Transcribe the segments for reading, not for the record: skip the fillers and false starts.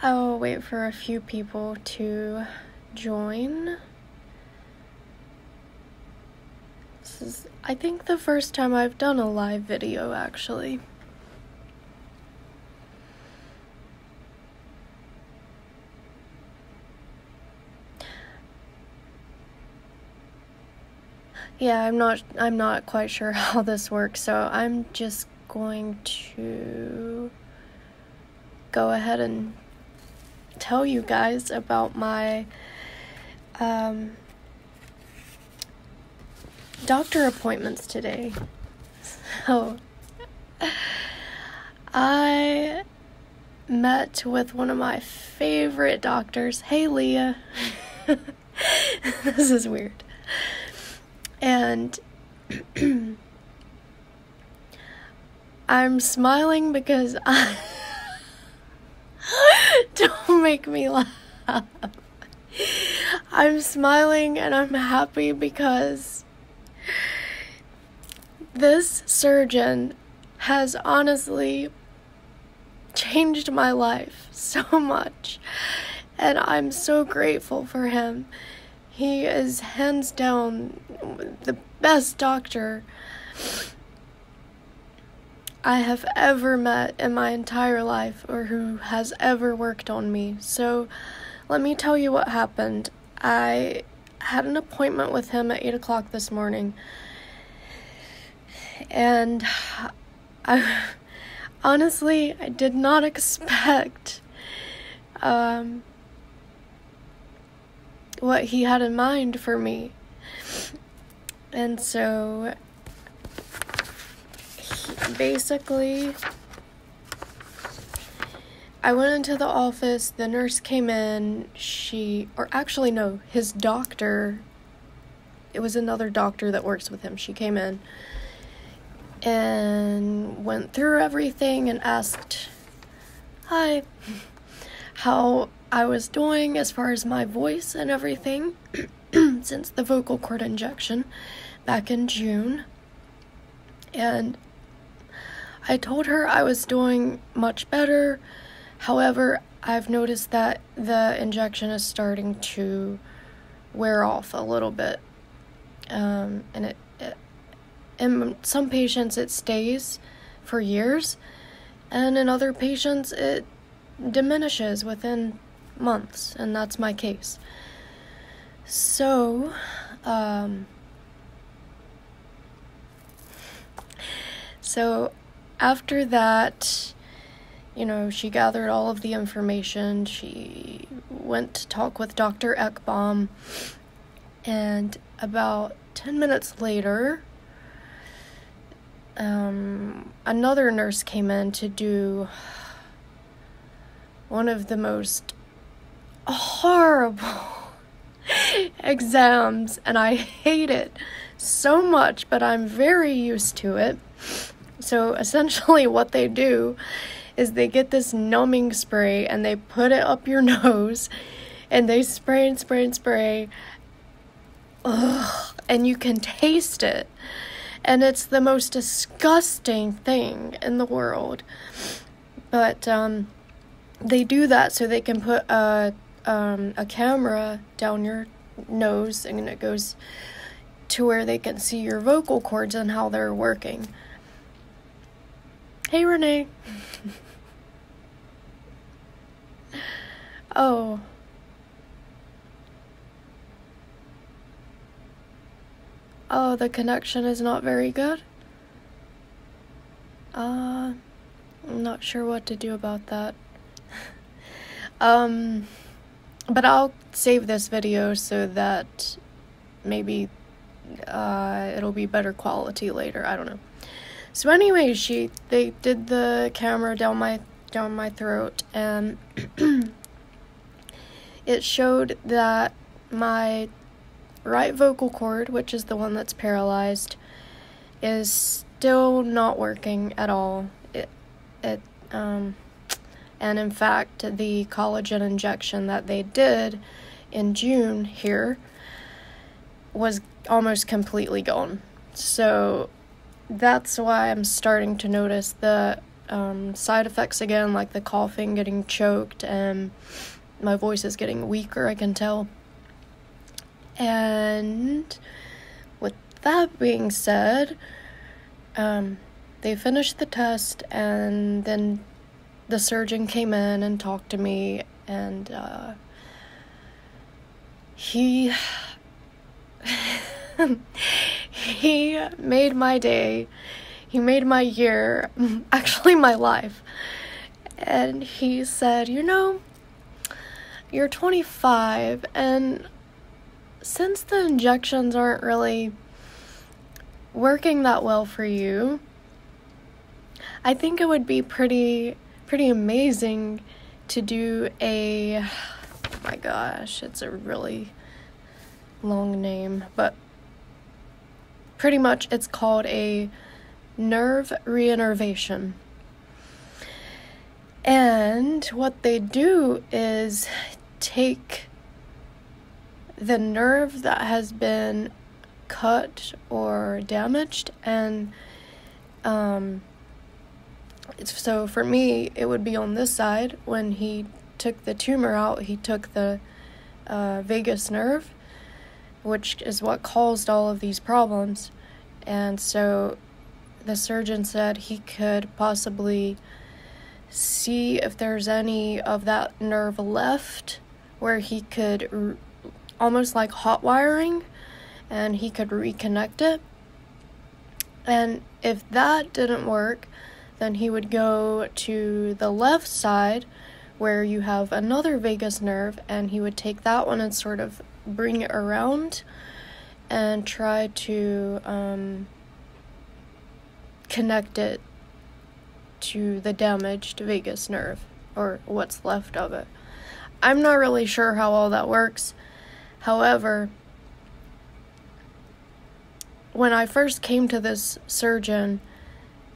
I'll wait for a few people to join. This is, I think, the first time I've done a live video, actually. Yeah, I'm not quite sure how this works, so I'm just going to go ahead and tell you guys about my doctor appointments today. So I met with one of my favorite doctors. Hey, Leah. This is weird. And I'm smiling because don't make me laugh. I'm smiling and I'm happy because this surgeon has honestly changed my life so much, and I'm so grateful for him. He is hands down the best doctor I have ever met in my entire life, or who has ever worked on me. So let me tell you what happened. I had an appointment with him at 8 o'clock this morning, and I did not expect what he had in mind for me. And so basically I went into the office, the nurse came in, his doctor, it was another doctor that works with him, she came in and went through everything and asked, hi, how I was doing as far as my voice and everything since the vocal cord injection back in June. And I told her I was doing much better. However, I've noticed that the injection is starting to wear off a little bit. And in some patients it stays for years, and in other patients it diminishes within months, and that's my case. So after that, she gathered all of the information. She went to talk with Dr. Ekbaum, and about 10 minutes later, another nurse came in to do one of the most horrible exams, and I hate it so much, but I'm very used to it. So essentially what they do is they get this numbing spray and they put it up your nose and they spray and spray and spray. Ugh, and you can taste it. And it's the most disgusting thing in the world. But they do that so they can put a camera down your nose, and it goes to where they can see your vocal cords and how they're working. Hey, Renee. Oh. Oh, the connection is not very good? I'm not sure what to do about that. But I'll save this video so that maybe it'll be better quality later. I don't know. So anyway, they did the camera down my throat, and it showed that my right vocal cord, which is the one that's paralyzed, is still not working at all. And in fact, the collagen injection that they did in June here was almost completely gone. So that's why I'm starting to notice the side effects again, like the coughing, getting choked, and my voice is getting weaker, I can tell. And with that being said, they finished the test, and then the surgeon came in and talked to me, and he he made my day. He made my year, actually my life. And he said, you're 25, and since the injections aren't really working that well for you, I think it would be pretty amazing to do oh my gosh, it's a really long name, but pretty much it's called a nerve reinnervation. And what they do is take the nerve that has been cut or damaged, and so for me it would be on this side. When he took the tumor out, he took the vagus nerve, which is what caused all of these problems. And so the surgeon said he could possibly see if there's any of that nerve left, where he could almost like hot wiring, and he could reconnect it. And if that didn't work, then he would go to the left side where you have another vagus nerve, and he would take that one and sort of bring it around and try to connect it to the damaged vagus nerve, or what's left of it. I'm not really sure how all that works. However, when I first came to this surgeon,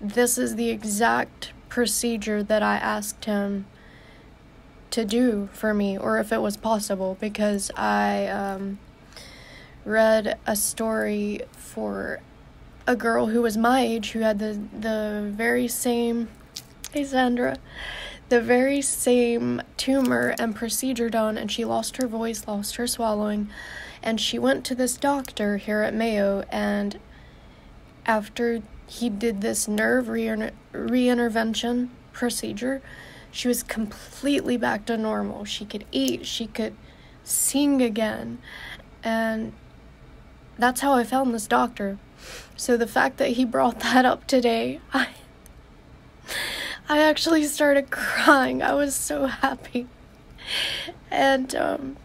this is the exact procedure that I asked him to do for me, or if it was possible, because I read a story for a girl who was my age who had the very same, hey Sandra, the very same tumor and procedure done, and she lost her voice, lost her swallowing, and she went to this doctor here at Mayo, and after he did this nerve reintervention procedure, she was completely back to normal. She could eat, she could sing again, and that's how I found this doctor. So the fact that he brought that up today, I actually started crying. I was so happy. And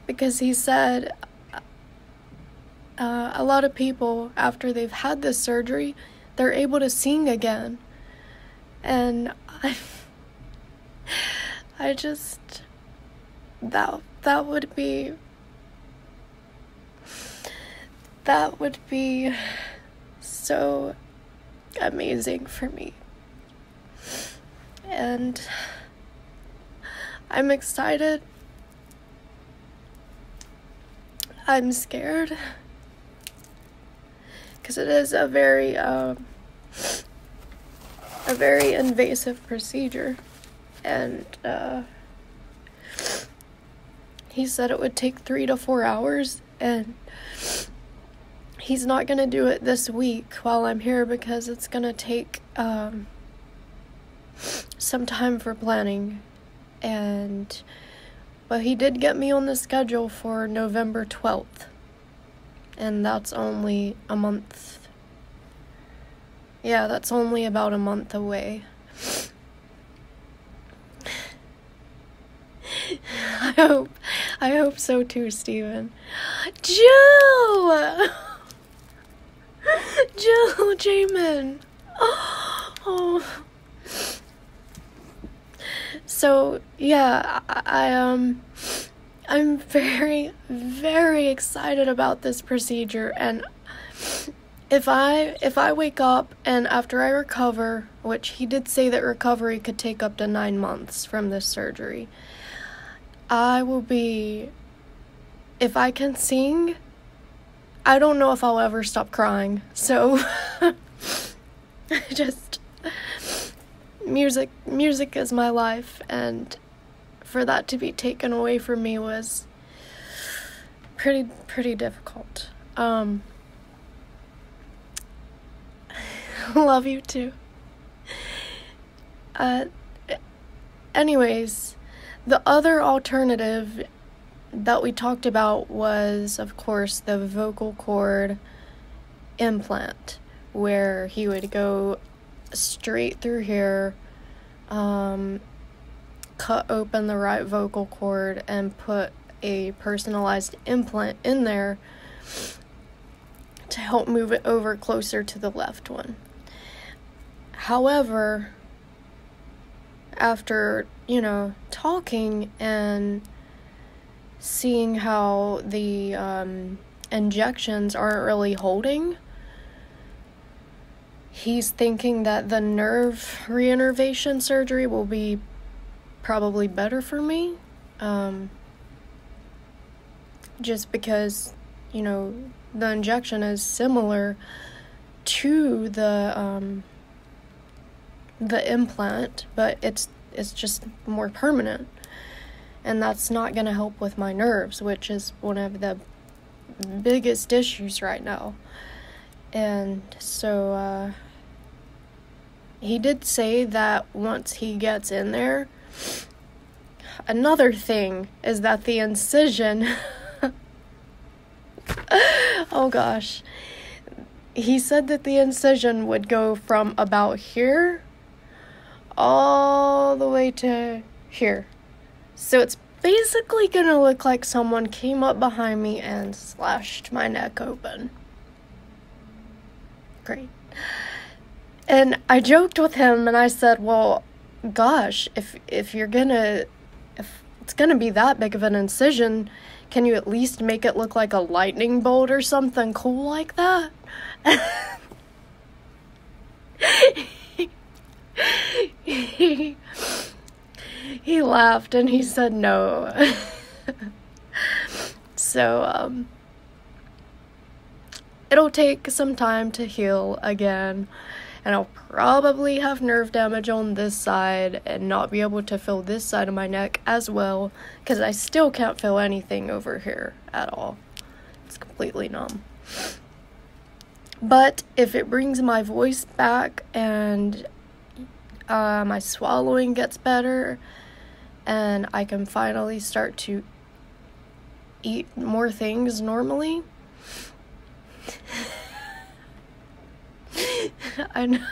because he said a lot of people, after they've had this surgery, they're able to sing again. And I just, that would be so amazing for me. And I'm excited. I'm scared, because it is a very invasive procedure, and he said it would take 3 to 4 hours, and he's not going to do it this week while I'm here, because it's going to take some time for planning. But he did get me on the schedule for November 12th, and that's only a month. Yeah, that's only about a month away. I hope so too, Steven. Jill, Jamin. Oh. So yeah, I'm very, very excited about this procedure, and if I wake up and after I recover, which he did say that recovery could take up to 9 months from this surgery, I will be, if I can sing, I don't know if I'll ever stop crying. So Just music is my life, and for that to be taken away from me was pretty difficult. Love you too. Anyways, the other alternative that we talked about was, of course, the vocal cord implant, where he would go straight through here, cut open the right vocal cord, and put a personalized implant in there to help move it over closer to the left one. However, after, talking and seeing how the injections aren't really holding, he's thinking that the nerve reinnervation surgery will be probably better for me. Just because, the injection is similar to the implant, but it's just more permanent. And that's not going to help with my nerves, which is one of the biggest issues right now. And so, he did say that once he gets in there, another thing is that the incision, oh gosh, he said that the incision would go from about here all the way to here. So it's basically gonna look like someone came up behind me and slashed my neck open. Great. And I joked with him and I said, well, gosh, if it's gonna be that big of an incision, can you at least make it look like a lightning bolt or something cool like that? He laughed and he said no. So, it'll take some time to heal again, and I'll probably have nerve damage on this side and not be able to feel this side of my neck as well, because I still can't feel anything over here at all. It's completely numb. But if it brings my voice back and my swallowing gets better and I can finally start to eat more things normally, I know,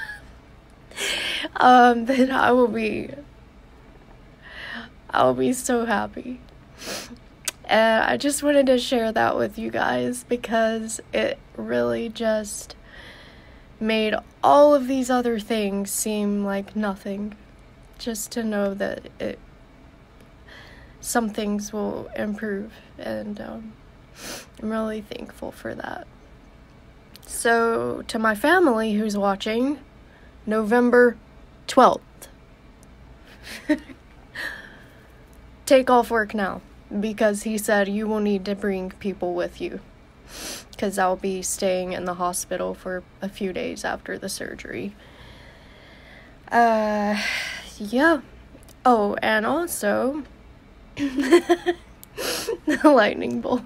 then I'll be so happy. And I just wanted to share that with you guys because it really just made all of these other things seem like nothing. Just to know that some things will improve, and I'm really thankful for that. So, to my family who's watching, November 12th. Take off work now, because he said you will need to bring people with you, because I'll be staying in the hospital for a few days after the surgery. Yeah. Oh, and also, the lightning bolt.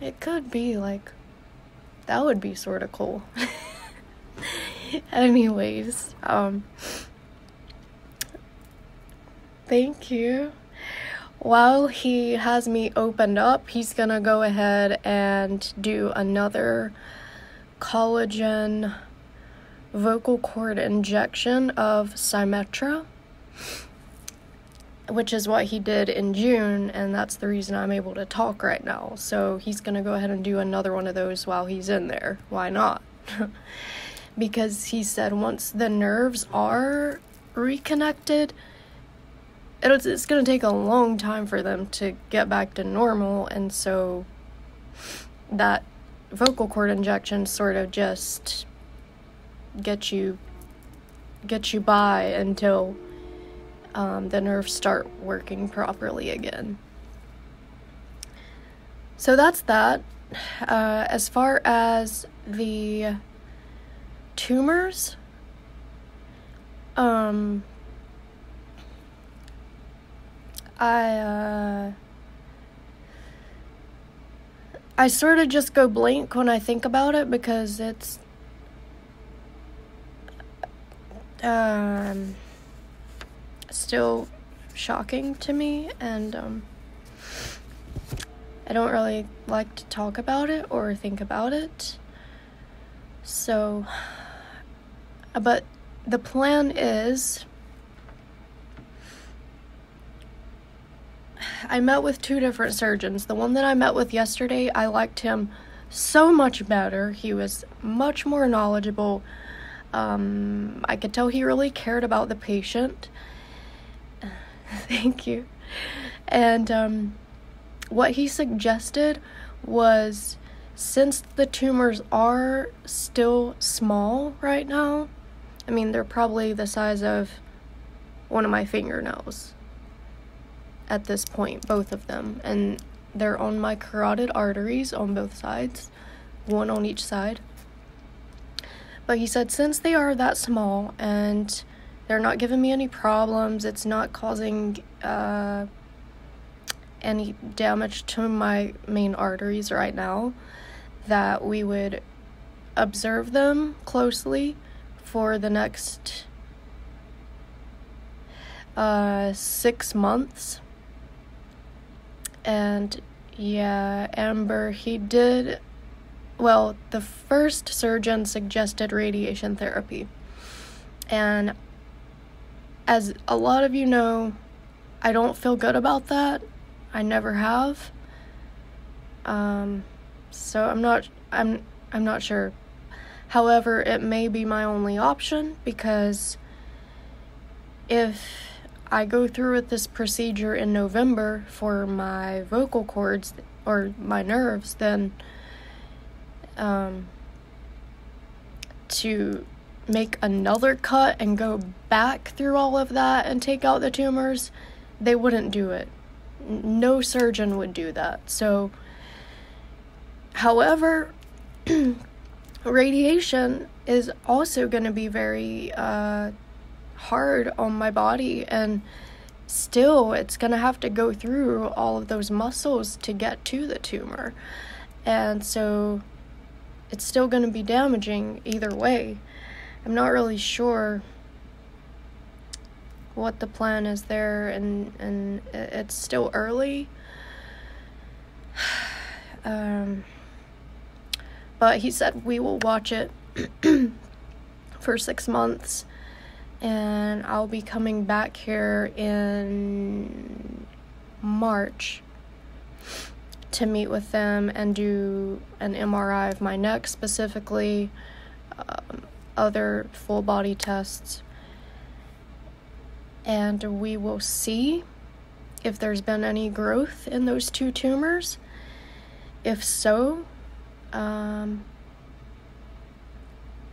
It could be that would be sort of cool. Anyways, thank you. While he has me opened up, he's gonna go ahead and do another collagen vocal cord injection of Symetra, which is what he did in June, and that's the reason I'm able to talk right now. So he's gonna go ahead and do another one of those while he's in there. Why not? Because he said once the nerves are reconnected, it's gonna take a long time for them to get back to normal, and so that vocal cord injection sort of just get you by until the nerves start working properly again. So that's that. As far as the tumors, I sort of just go blank when I think about it because it's still shocking to me, and I don't really like to talk about it or think about it. So, but the plan is, I met with 2 different surgeons. The one that I met with yesterday, I liked him so much better. He was much more knowledgeable. I could tell he really cared about the patient. Thank you. And what he suggested was, since the tumors are still small right now, I mean, they're probably the size of one of my fingernails at this point, both of them, and they're on my carotid arteries on both sides, one on each side. But he said, since they are that small and they're not giving me any problems, it's not causing any damage to my main arteries right now, that we would observe them closely for the next 6 months. And yeah, Amber, the first surgeon suggested radiation therapy. And as a lot of you know, I don't feel good about that. I never have. So I'm not sure. However, it may be my only option, because if I go through with this procedure in November for my vocal cords or my nerves, then to make another cut and go back through all of that and take out the tumors, they wouldn't do it. No surgeon would do that. So, however, radiation is also going to be very hard on my body, and still it's going to have to go through all of those muscles to get to the tumor, and so it's still going to be damaging either way. I'm not really sure what the plan is there, and it's still early. But he said we will watch it for 6 months, and I'll be coming back here in March to meet with them and do an MRI of my neck specifically, other full body tests, and we will see if there's been any growth in those 2 tumors. If so,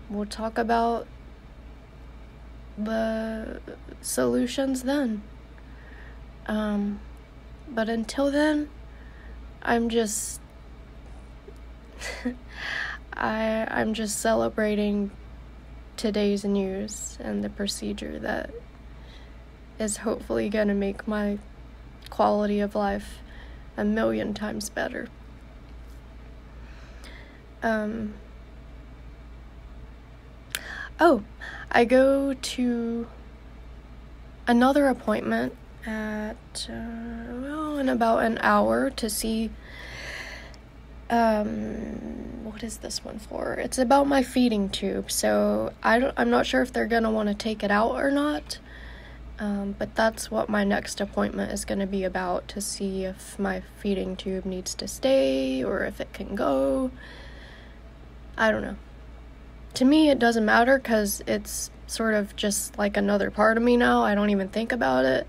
we'll talk about the solutions then. But until then, I'm just I'm just celebrating today's news and the procedure that is hopefully going to make my quality of life 1,000,000 times better. I go to another appointment at, in about an hour to see, what is this one for? It's about my feeding tube, so I'm not sure if they're going to want to take it out or not, but that's what my next appointment is going to be about, to see if my feeding tube needs to stay or if it can go. I don't know. To me, it doesn't matter, because it's sort of just like another part of me now. I don't even think about it.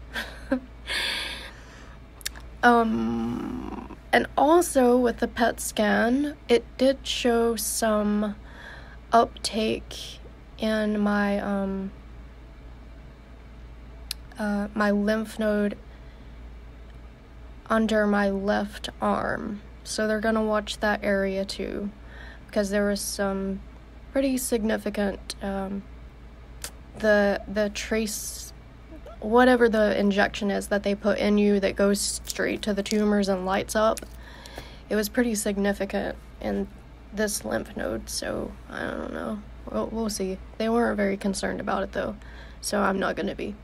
And also with the PET scan, it did show some uptake in my my lymph node under my left arm. So they're gonna watch that area too, because there was some pretty significant. The trace, whatever the injection is that they put in you that goes straight to the tumors and lights up, it was pretty significant in this lymph node, so I don't know. We'll see. They weren't very concerned about it though, so I'm not gonna be.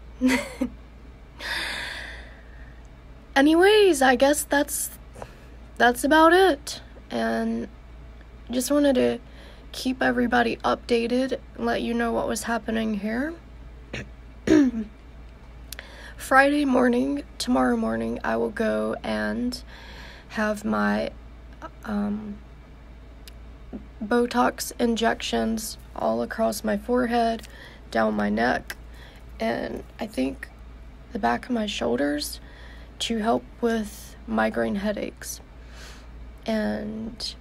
Anyways, I guess that's about it, and just wanted to keep everybody updated and let you know what was happening here. Friday morning, tomorrow morning, I will go and have my Botox injections all across my forehead, down my neck, and I think the back of my shoulders to help with migraine headaches. And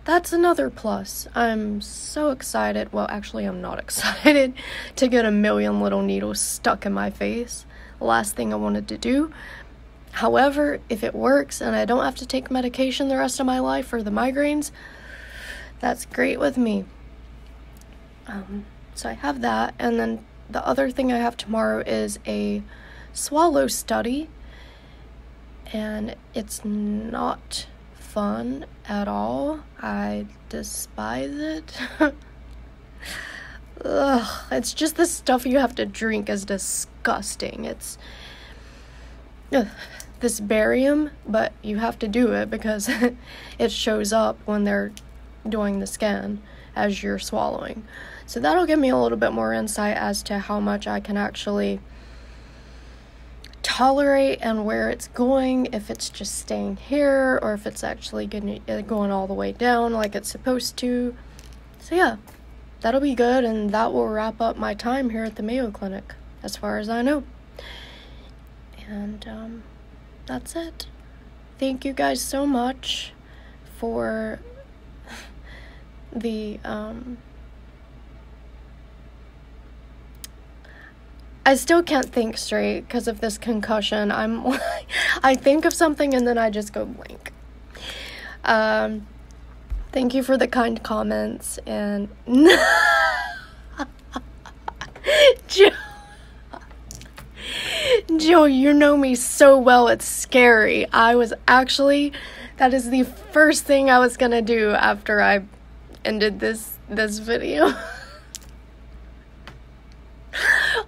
that's another plus. I'm so excited. Well, actually, I'm not excited to get a million little needles stuck in my face. The last thing I wanted to do. However, if it works and I don't have to take medication the rest of my life for the migraines, that's great with me. So I have that. And then the other thing I have tomorrow is a swallow study. And it's not fun at all. I despise it. Ugh, it's just the stuff you have to drink is disgusting. It's this barium, but you have to do it because it shows up when they're doing the scan as you're swallowing. So that'll give me a little bit more insight as to how much I can actually tolerate and where it's going, if it's just staying here or if it's actually going all the way down like it's supposed to. So yeah, that'll be good, and that will wrap up my time here at the Mayo Clinic as far as I know. And that's it. Thank you guys so much for the I still can't think straight because of this concussion. I think of something and then I just go blank. Thank you for the kind comments, and Joe, you know me so well, it's scary. That is the first thing I was gonna do after I ended this video.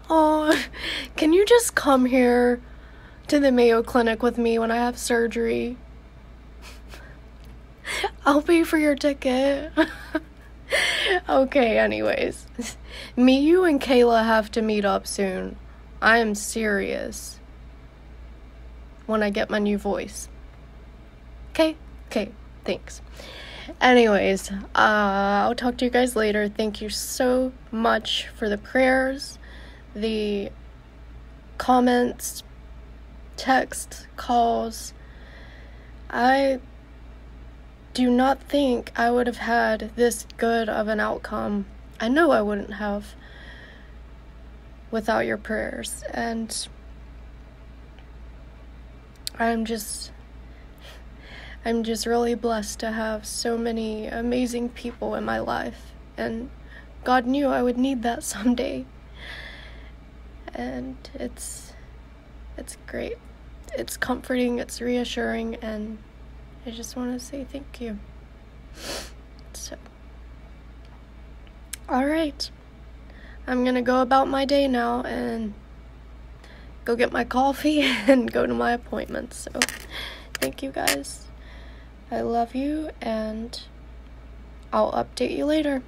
Oh, can you just come here to the Mayo Clinic with me when I have surgery? I'll pay for your ticket. Okay, anyways. Me, you, and Kayla have to meet up soon. I am serious. When I get my new voice. Okay, thanks. Anyways, I'll talk to you guys later. Thank you so much for the prayers, the comments, text, calls. I do not think I would have had this good of an outcome. I know I wouldn't have without your prayers, and I'm just really blessed to have so many amazing people in my life, and God knew I would need that someday. And it's great. It's comforting, it's reassuring, and I just want to say thank you. So, alright. I'm gonna go about my day now and go get my coffee and go to my appointment. So, thank you guys. I love you, and I'll update you later.